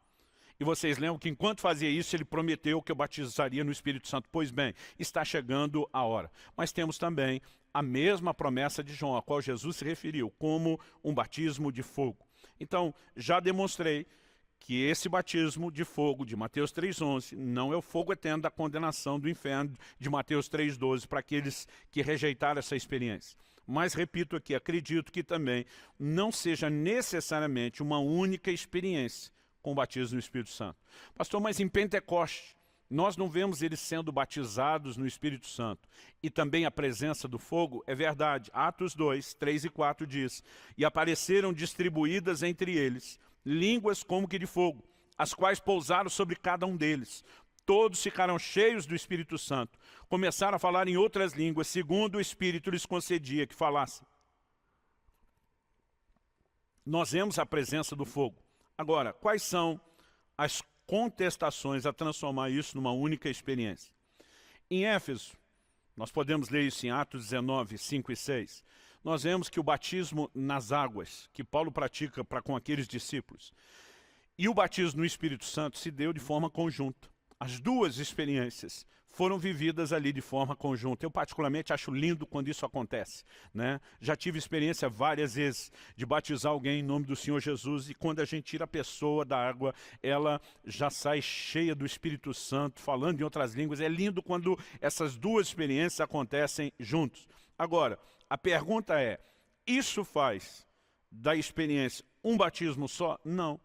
E vocês lembram que enquanto fazia isso, ele prometeu que eu batizaria no Espírito Santo. Pois bem, está chegando a hora. Mas temos também a mesma promessa de João, a qual Jesus se referiu, como um batismo de fogo. Então, já demonstrei que esse batismo de fogo de Mateus 3,11 não é o fogo eterno da condenação do inferno de Mateus 3,12 para aqueles que rejeitaram essa experiência. Mas, repito aqui, acredito que também não seja necessariamente uma única experiência com o batismo no Espírito Santo. Pastor, mas em Pentecoste, nós não vemos eles sendo batizados no Espírito Santo. E também a presença do fogo, é verdade. Atos 2, 3 e 4 diz, e apareceram distribuídas entre eles línguas como que de fogo, as quais pousaram sobre cada um deles. Todos ficaram cheios do Espírito Santo. Começaram a falar em outras línguas, segundo o Espírito lhes concedia que falassem. Nós vemos a presença do fogo. Agora, quais são as contestações a transformar isso numa única experiência? Em Éfeso, nós podemos ler isso em Atos 19, 5 e 6. Nós vemos que o batismo nas águas, que Paulo pratica com aqueles discípulos, e o batismo no Espírito Santo se deu de forma conjunta. As duas experiências foram vividas ali de forma conjunta. Eu particularmente acho lindo quando isso acontece, né? Já tive experiência várias vezes de batizar alguém em nome do Senhor Jesus e quando a gente tira a pessoa da água, ela já sai cheia do Espírito Santo, falando em outras línguas. É lindo quando essas duas experiências acontecem juntos. Agora, a pergunta é, isso faz da experiência um batismo só? Não.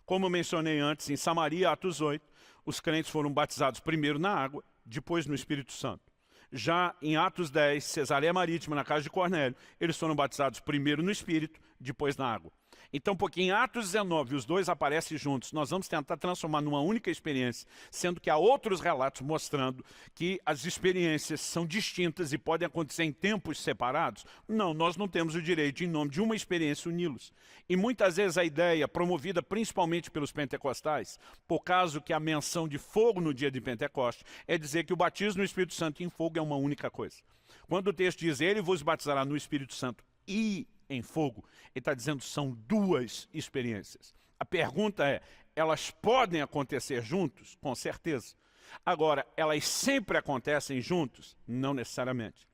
Como eu mencionei antes, em Samaria, Atos 8, os crentes foram batizados primeiro na água depois no Espírito Santo. Já em Atos 10, Cesareia Marítima, na casa de Cornélio, eles foram batizados primeiro no Espírito, depois na água. Então, porque em Atos 19 os dois aparecem juntos, nós vamos tentar transformar numa única experiência, sendo que há outros relatos mostrando que as experiências são distintas e podem acontecer em tempos separados. Não, nós não temos o direito, em nome de uma experiência, uni-los. E muitas vezes a ideia, promovida principalmente pelos pentecostais, por causa que a menção de fogo no dia de Pentecostes, é dizer que o batismo no Espírito Santo e em fogo é uma única coisa. Quando o texto diz, ele vos batizará no Espírito Santo e em fogo, ele está dizendo que são duas experiências. A pergunta é, elas podem acontecer juntos? Com certeza. Agora, elas sempre acontecem juntos? Não necessariamente.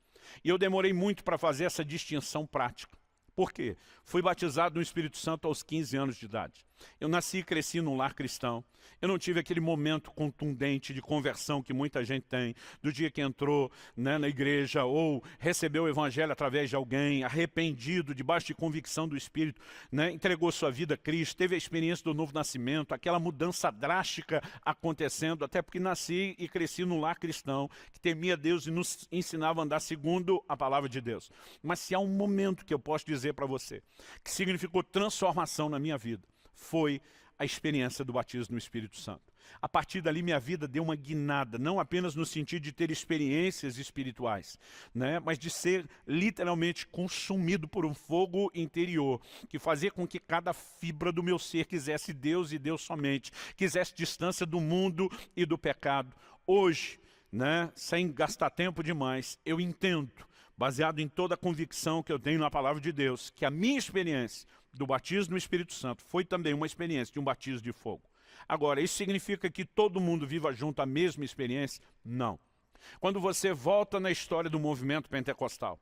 E eu demorei muito para fazer essa distinção prática. Por quê? Fui batizado no Espírito Santo aos 15 anos de idade. Eu nasci e cresci num lar cristão. Eu não tive aquele momento contundente de conversão que muita gente tem, do dia que entrou, né, na igreja ou recebeu o evangelho através de alguém, arrependido, debaixo de convicção do Espírito, né, entregou sua vida a Cristo, teve a experiência do novo nascimento, aquela mudança drástica acontecendo, até porque nasci e cresci num lar cristão, que temia Deus e nos ensinava a andar segundo a palavra de Deus. Mas se há um momento que eu posso dizer para você, que significou transformação na minha vida, foi a experiência do batismo no Espírito Santo. A partir dali minha vida deu uma guinada, não apenas no sentido de ter experiências espirituais, né, mas de ser literalmente consumido por um fogo interior, que fazia com que cada fibra do meu ser quisesse Deus e Deus somente, quisesse distância do mundo e do pecado. Hoje, né, sem gastar tempo demais, eu entendo, baseado em toda a convicção que eu tenho na palavra de Deus, que a minha experiência do batismo no Espírito Santo foi também uma experiência de um batismo de fogo. Agora, isso significa que todo mundo viva junto a mesma experiência? Não. Quando você volta na história do movimento pentecostal,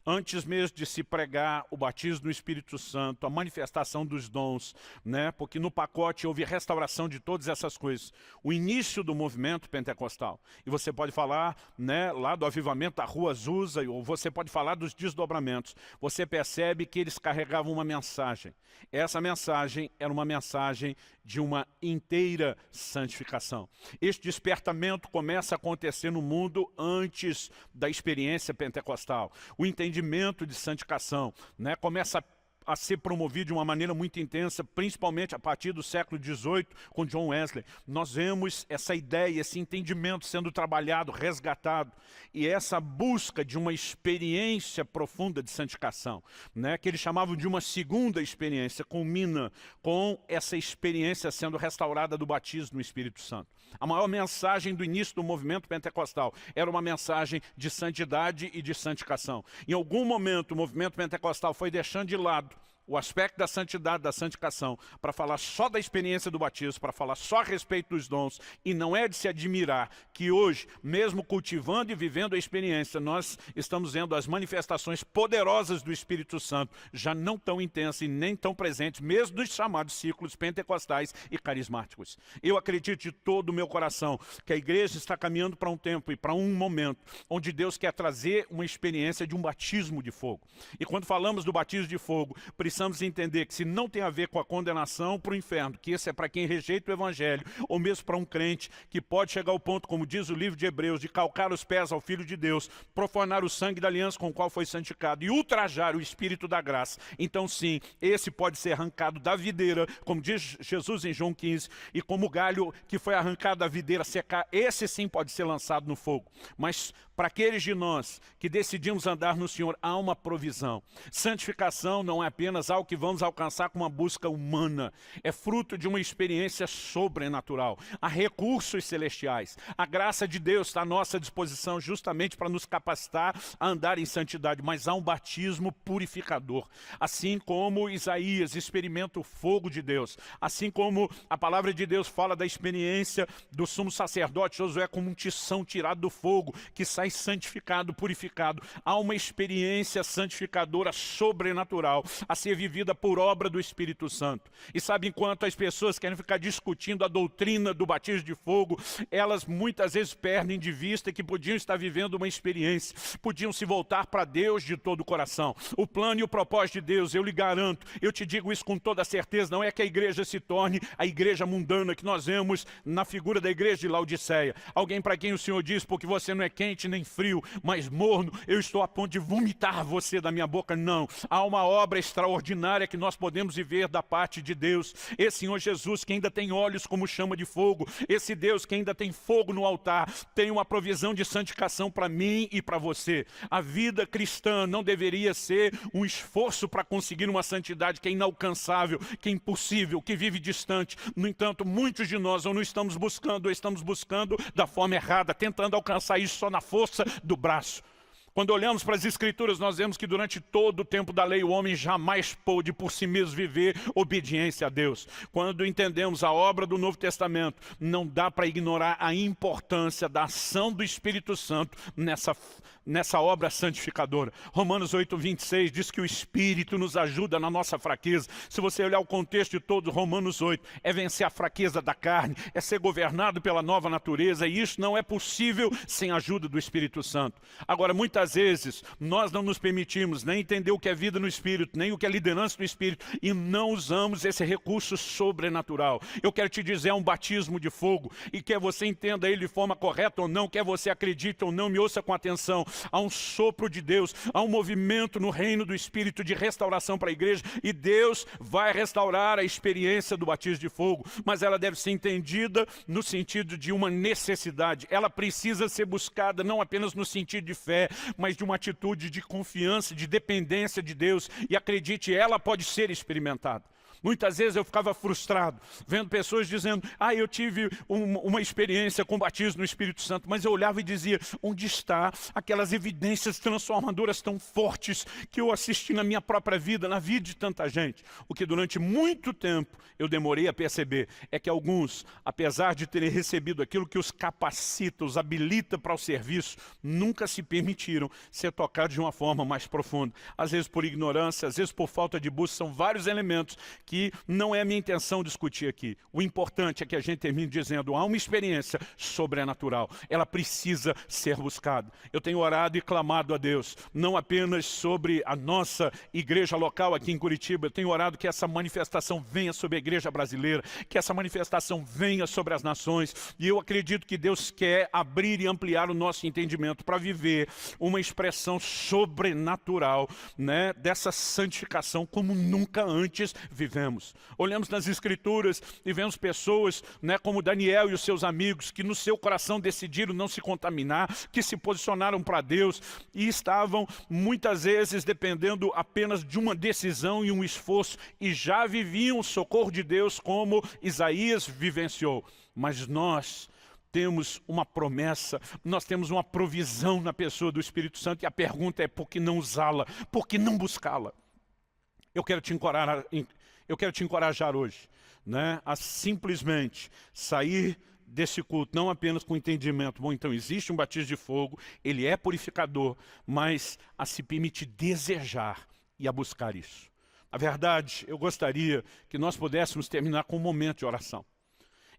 antes mesmo de se pregar o batismo no Espírito Santo, a manifestação dos dons, né? Porque no pacote houve restauração de todas essas coisas. O início do movimento pentecostal. E você pode falar, né, lá do avivamento da Rua Azusa, ou você pode falar dos desdobramentos. Você percebe que eles carregavam uma mensagem. Essa mensagem era uma mensagem de uma inteira santificação. Este despertamento começa a acontecer no mundo antes da experiência pentecostal. O entendimento de santificação, né, começa a ser promovido de uma maneira muito intensa, principalmente a partir do século XVIII, com John Wesley. Nós vemos essa ideia, esse entendimento sendo trabalhado, resgatado, e essa busca de uma experiência profunda de santificação, né, que eles chamavam de uma segunda experiência, culmina com essa experiência sendo restaurada do batismo no Espírito Santo. A maior mensagem do início do movimento pentecostal era uma mensagem de santidade e de santificação. Em algum momento o movimento pentecostal foi deixando de lado o aspecto da santidade, da santificação, para falar só da experiência do batismo, para falar só a respeito dos dons, e não é de se admirar que hoje, mesmo cultivando e vivendo a experiência, nós estamos vendo as manifestações poderosas do Espírito Santo, já não tão intensas e nem tão presentes, mesmo nos chamados ciclos pentecostais e carismáticos. Eu acredito de todo o meu coração que a igreja está caminhando para um tempo e para um momento onde Deus quer trazer uma experiência de um batismo de fogo. E quando falamos do batismo de fogo, precisamos entender que se não tem a ver com a condenação para o inferno, que esse é para quem rejeita o evangelho, ou mesmo para um crente que pode chegar ao ponto, como diz o livro de Hebreus, de calcar os pés ao Filho de Deus, profanar o sangue da aliança com o qual foi santificado e ultrajar o Espírito da graça. Então sim, esse pode ser arrancado da videira, como diz Jesus em João 15, e como o galho que foi arrancado da videira secar, esse sim pode ser lançado no fogo. Mas para aqueles de nós que decidimos andar no Senhor, há uma provisão. Santificação não é apenas algo que vamos alcançar com uma busca humana, é fruto de uma experiência sobrenatural. Há recursos celestiais. A graça de Deus está à nossa disposição justamente para nos capacitar a andar em santidade, mas há um batismo purificador. Assim como Isaías experimenta o fogo de Deus, assim como a palavra de Deus fala da experiência do sumo sacerdote Josué como um tição tirado do fogo, que sai santificado, purificado. Há uma experiência santificadora sobrenatural a ser vivida por obra do Espírito Santo. E sabe, enquanto as pessoas querem ficar discutindo a doutrina do batismo de fogo, elas muitas vezes perdem de vista que podiam estar vivendo uma experiência, podiam se voltar para Deus de todo o coração. O plano e o propósito de Deus, eu lhe garanto, eu te digo isso com toda certeza, não é que a igreja se torne a igreja mundana que nós vemos na figura da igreja de Laodiceia. Alguém para quem o Senhor diz, porque você não é quente nem frio, mas morno, eu estou a ponto de vomitar você da minha boca. Não, há uma obra extraordinária que nós podemos viver da parte de Deus. Esse Senhor Jesus que ainda tem olhos como chama de fogo, esse Deus que ainda tem fogo no altar, tem uma provisão de santificação para mim e para você. A vida cristã não deveria ser um esforço para conseguir uma santidade que é inalcançável, que é impossível, que vive distante. No entanto, muitos de nós ou não estamos buscando, ou estamos buscando da forma errada, tentando alcançar isso só na força do braço. Quando olhamos para as Escrituras, nós vemos que durante todo o tempo da lei, o homem jamais pôde por si mesmo viver obediência a Deus. Quando entendemos a obra do Novo Testamento, não dá para ignorar a importância da ação do Espírito Santo nessa obra santificadora. Romanos 8:26 diz que o Espírito nos ajuda na nossa fraqueza. Se você olhar o contexto de todo Romanos 8, é vencer a fraqueza da carne, é ser governado pela nova natureza, e isso não é possível sem a ajuda do Espírito Santo. Agora, muitas vezes, nós não nos permitimos nem entender o que é vida no Espírito, nem o que é liderança no Espírito, e não usamos esse recurso sobrenatural. Eu quero te dizer, é um batismo de fogo, e quer você entenda ele de forma correta ou não, quer você acredite ou não, me ouça com atenção. Há um sopro de Deus, há um movimento no reino do Espírito de restauração para a igreja, e Deus vai restaurar a experiência do batismo de fogo, mas ela deve ser entendida no sentido de uma necessidade. Ela precisa ser buscada não apenas no sentido de fé, mas de uma atitude de confiança, de dependência de Deus, e acredite, ela pode ser experimentada. Muitas vezes eu ficava frustrado, vendo pessoas dizendo, eu tive uma experiência com batismo no Espírito Santo, mas eu olhava e dizia, onde está aquelas evidências transformadoras tão fortes que eu assisti na minha própria vida, na vida de tanta gente? O que durante muito tempo eu demorei a perceber é que alguns, apesar de terem recebido aquilo que os capacita, os habilita para o serviço, nunca se permitiram ser tocados de uma forma mais profunda. Às vezes por ignorância, às vezes por falta de busca, são vários elementos que não é a minha intenção discutir aqui. O importante é que a gente termine dizendo, há uma experiência sobrenatural, ela precisa ser buscada. Eu tenho orado e clamado a Deus, não apenas sobre a nossa igreja local aqui em Curitiba, eu tenho orado que essa manifestação venha sobre a igreja brasileira, que essa manifestação venha sobre as nações, e eu acredito que Deus quer abrir e ampliar o nosso entendimento para viver uma expressão sobrenatural, né, dessa santificação como nunca antes vivemos. Olhamos nas Escrituras e vemos pessoas, né, como Daniel e os seus amigos, que no seu coração decidiram não se contaminar, que se posicionaram para Deus e estavam muitas vezes dependendo apenas de uma decisão e um esforço, e já viviam o socorro de Deus como Isaías vivenciou. Mas nós temos uma promessa, nós temos uma provisão na pessoa do Espírito Santo, e a pergunta é, por que não usá-la? Por que não buscá-la? Eu quero te encorajar hoje, né, a simplesmente sair desse culto, não apenas com entendimento, bom, então existe um batismo de fogo, ele é purificador, mas a se permitir desejar e a buscar isso. Na verdade, eu gostaria que nós pudéssemos terminar com um momento de oração.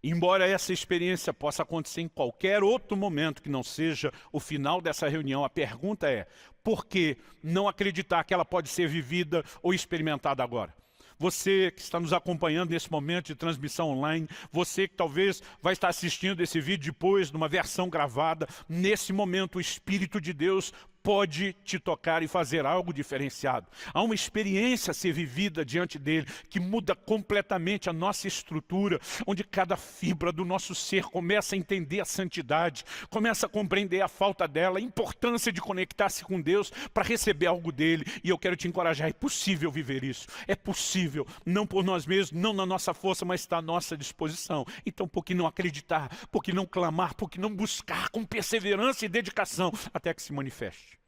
Embora essa experiência possa acontecer em qualquer outro momento que não seja o final dessa reunião, a pergunta é, por que não acreditar que ela pode ser vivida ou experimentada agora? Você que está nos acompanhando nesse momento de transmissão online, você que talvez vai estar assistindo esse vídeo depois, numa versão gravada, nesse momento o Espírito de Deus pode te tocar e fazer algo diferenciado. Há uma experiência a ser vivida diante dele, que muda completamente a nossa estrutura, onde cada fibra do nosso ser começa a entender a santidade, começa a compreender a falta dela, a importância de conectar-se com Deus para receber algo dele. E eu quero te encorajar, é possível viver isso, é possível, não por nós mesmos, não na nossa força, mas está à nossa disposição. Então, por que não acreditar, por que não clamar, por que não buscar com perseverança e dedicação até que se manifeste?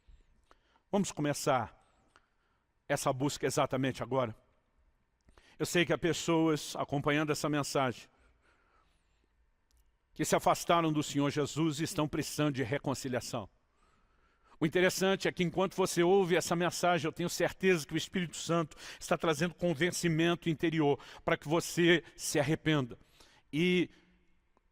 Vamos começar essa busca exatamente agora. Eu sei que há pessoas acompanhando essa mensagem que se afastaram do Senhor Jesus e estão precisando de reconciliação. O interessante é que enquanto você ouve essa mensagem, eu tenho certeza que o Espírito Santo está trazendo convencimento interior para que você se arrependa. E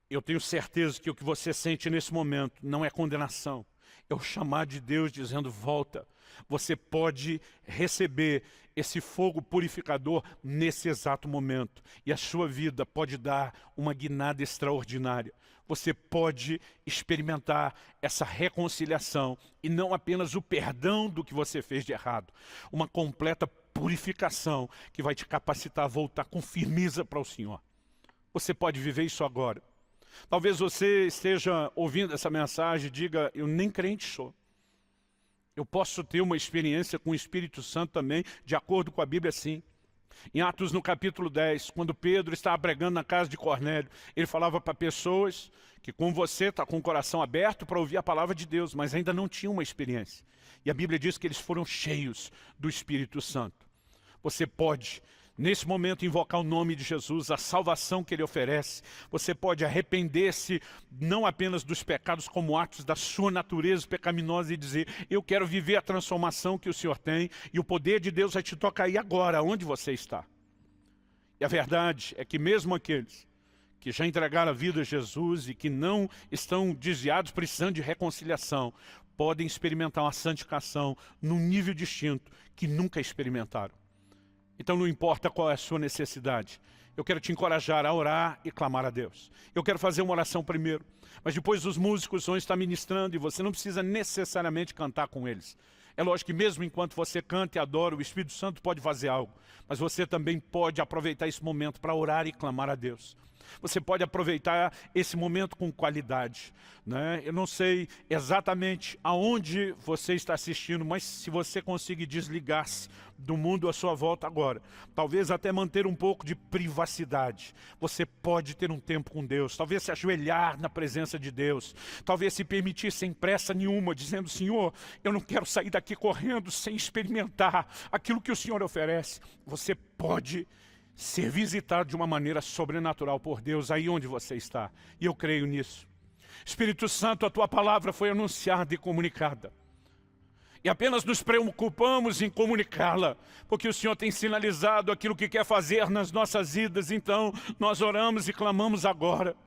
eu tenho certeza que o que você sente nesse momento não é condenação. É o chamar de Deus dizendo, volta. Você pode receber esse fogo purificador nesse exato momento. E a sua vida pode dar uma guinada extraordinária. Você pode experimentar essa reconciliação e não apenas o perdão do que você fez de errado. Uma completa purificação que vai te capacitar a voltar com firmeza para o Senhor. Você pode viver isso agora. Talvez você esteja ouvindo essa mensagem e diga, eu nem crente sou. Eu posso ter uma experiência com o Espírito Santo também, de acordo com a Bíblia, sim. Em Atos, no capítulo 10, quando Pedro estava pregando na casa de Cornélio, ele falava para pessoas que como você está com o coração aberto para ouvir a palavra de Deus, mas ainda não tinham uma experiência. E a Bíblia diz que eles foram cheios do Espírito Santo. Você pode, nesse momento, invocar o nome de Jesus, a salvação que Ele oferece. Você pode arrepender-se não apenas dos pecados como atos da sua natureza pecaminosa e dizer, eu quero viver a transformação que o Senhor tem e o poder de Deus vai te tocar aí agora, onde você está. E a verdade é que mesmo aqueles que já entregaram a vida a Jesus e que não estão desviados, precisando de reconciliação, podem experimentar uma santificação num nível distinto que nunca experimentaram. Então não importa qual é a sua necessidade, eu quero te encorajar a orar e clamar a Deus. Eu quero fazer uma oração primeiro, mas depois os músicos vão estar ministrando e você não precisa necessariamente cantar com eles. É lógico que mesmo enquanto você canta e adora, o Espírito Santo pode fazer algo, mas você também pode aproveitar esse momento para orar e clamar a Deus. Você pode aproveitar esse momento com qualidade, né? Eu não sei exatamente aonde você está assistindo, mas se você conseguir desligar-se do mundo à sua volta agora, talvez até manter um pouco de privacidade, você pode ter um tempo com Deus, talvez se ajoelhar na presença de Deus, talvez se permitir sem pressa nenhuma, dizendo, Senhor, eu não quero sair daqui correndo sem experimentar aquilo que o Senhor oferece. Você pode ser visitado de uma maneira sobrenatural por Deus, aí onde você está. E eu creio nisso. Espírito Santo, a Tua palavra foi anunciada e comunicada. E apenas nos preocupamos em comunicá-la, porque o Senhor tem sinalizado aquilo que quer fazer nas nossas vidas. Então, nós oramos e clamamos agora.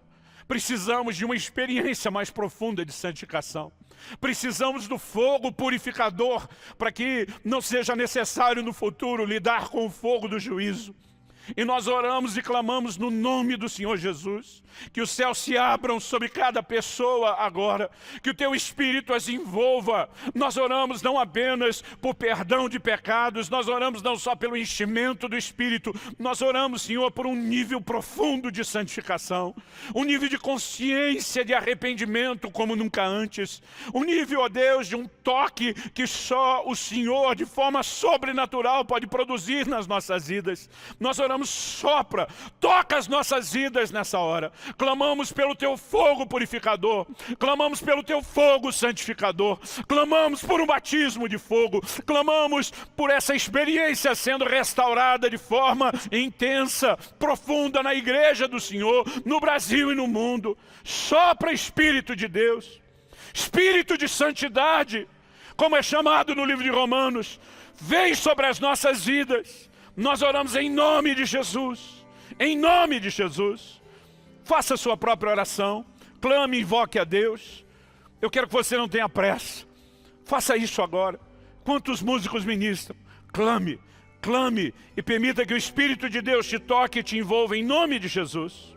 Precisamos de uma experiência mais profunda de santificação. Precisamos do fogo purificador, para que não seja necessário no futuro lidar com o fogo do juízo. E nós oramos e clamamos no nome do Senhor Jesus, que os céus se abram sobre cada pessoa agora, que o Teu Espírito as envolva. Nós oramos não apenas por perdão de pecados, nós oramos não só pelo enchimento do Espírito, nós oramos, Senhor, por um nível profundo de santificação, um nível de consciência, de arrependimento como nunca antes, um nível, ó Deus, de um toque que só o Senhor, de forma sobrenatural, pode produzir nas nossas vidas. Nós oramos, sopra, toca as nossas vidas nessa hora. Clamamos pelo Teu fogo purificador, clamamos pelo Teu fogo santificador, clamamos por um batismo de fogo, clamamos por essa experiência sendo restaurada de forma intensa, profunda na igreja do Senhor, no Brasil e no mundo. Sopra, Espírito de Deus, Espírito de santidade, como é chamado no livro de Romanos, vem sobre as nossas vidas. Nós oramos em nome de Jesus, em nome de Jesus. Faça a sua própria oração, clame e invoque a Deus. Eu quero que você não tenha pressa, faça isso agora. Quantos músicos ministram? Clame, clame e permita que o Espírito de Deus te toque e te envolva em nome de Jesus.